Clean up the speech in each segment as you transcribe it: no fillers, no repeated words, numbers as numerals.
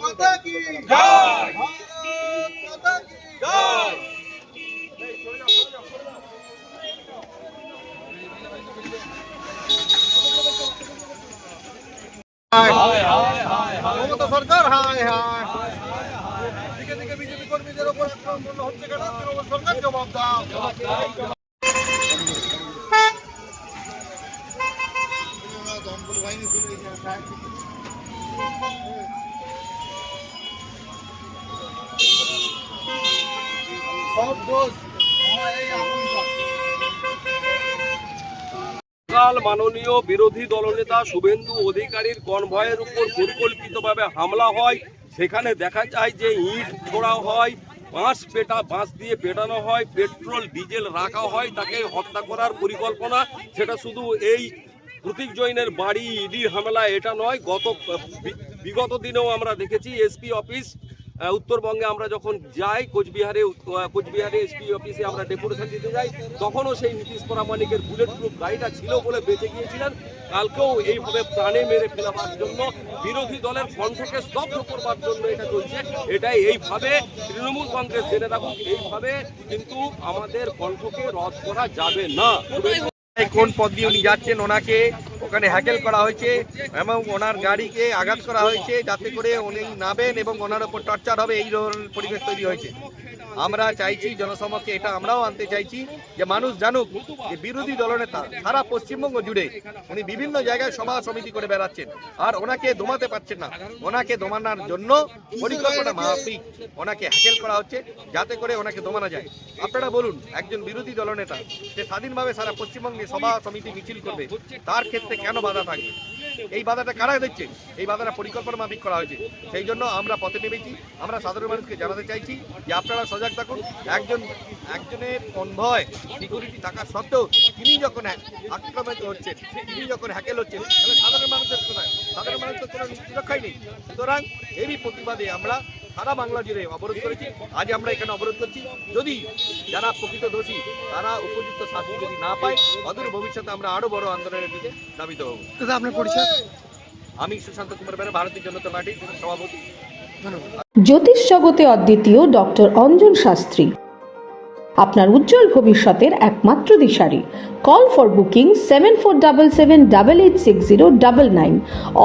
মাতা কি জয়, মাতা কি জয়। মমতা সরকার হায় হায়, দিকে দিকে বিজেপি কর্মীদের উপর আক্রমণ হচ্ছে কেন? তৃণমূল সরকার জবাব দাও। দমকল বাহিনী চলে গেছে। সব দোষ এই আগুন। মাননীয় বিরোধী দলনেতা শুভেন্দু অধিকারীর কনভয়ের উপর পরিকল্পিতভাবে হামলা হয়। সেখানে দেখা যায় যে ইট ছোড়া হয়, বাঁশ দিয়ে পেটানো হয়, পেট্রোল ডিজেল রাখা হয়, তাকে হত্যা করার পরিকল্পনা। সেটা শুধু এই প্রতীক জৈনের বাড়ি ইডির হামলা এটা নয়, বিগত দিনেও আমরা দেখেছি এসপি অফিস উত্তরবঙ্গে আমরা যখন যাই কোচবিহারে এসপি অফিসে আমরা ডেপুটেশন দিতে যাই, তখনও সেই নীতিশ প্রামাণিকের বুলেট প্রুফ গাড়িটা ছিল বলে বেঁচে গিয়েছিলেন। কালকেও এইভাবে প্রাণে মেরে ফেলাবার জন্য, বিরোধী দলের কণ্ঠকে স্তব্ধ করবার জন্য এটা চলছে। এটাই এইভাবে তৃণমূল কংগ্রেস জেনে রাখুক, এইভাবে কিন্তু আমাদের কণ্ঠকে রদ করা যাবে না। কোন পথ দিয়ে উনি যাচ্ছেন, ওনাকে ওখানে হ্যাকেল করা হয়েছে এবং ওনার গাড়িকে আঘাত করা হয়েছে যাতে করে উনি নামেন এবং ওনার ওপর টর্চার হবে, এই ধরনের পরিবেশ তৈরি হয়েছে। আমরা চাইছি জনসমক্ষে এটা আমরাও আনতে চাইছি যে মানুষ জানুক যে বিরোধী দলনেতা সারা পশ্চিমবঙ্গ জুড়ে উনি বিভিন্ন জায়গায় সভা সমিতি করে বেড়াচ্ছেন, আর ওনাকে দমাতে পারছেন না। ওনাকে দমানোর জন্য পরিকল্পনা মাফিক ওনাকে হ্যাকেল করা হচ্ছে যাতে করে ওনাকে দমানো যায়। আপনারা বলুন, একজন বিরোধী দলনেতা সে স্বাধীনভাবে সারা পশ্চিমবঙ্গে সভা সমিতি মিছিল করবে, তার ক্ষেত্রে কেন বাধা থাকবে? এই বাধাটা কারা দিচ্ছে? এই বাধাটা পরিকল্পনা মাফিক করা হয়েছে। সেই জন্য আমরা পথে নেমেছি। আমরা সাধারণ মানুষকে জানাতে চাইছি যে আপনারা সজাগ থাকুন। একজনের কনভয় সিকিউরিটি থাকা সত্ত্বেও তিনি যখন আক্রমিত হচ্ছেন, তিনি যখন হ্যাকেল হচ্ছেন, তাহলে সাধারণ মানুষের কোথায়? সাধারণ মানুষের কোনো সুরক্ষাই নেই। সুতরাং এরই প্রতিবাদে আমরা সারা বাংলা জুড়ে অবরোধ করেছি। আজ আমরা এখানে অবরোধ করছি। যদি যারা প্রকৃত দোষী তারা উপযুক্ত শাস্তি যদি না পায়, অদূর ভবিষ্যতে আমরা আরো বড় আন্দোলনের দিকে ধাবিত হব। আপনার পরিচয়? আমি সুশান্ত কুমার বেরা, ভারতীয় জনতা পার্টির সভাপতি। জ্যোতিষ জগতে অদ্বিতীয় ডক্টর অঞ্জন শাস্ত্রী আপনার উজ্জ্বল ভবিষ্যতের একমাত্র দিশারি। Call for booking 7477886099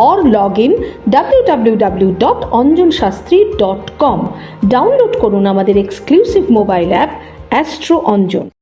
or log in www.anjanshastri.com। Download করুন আমাদের exclusive mobile app astro Anjan.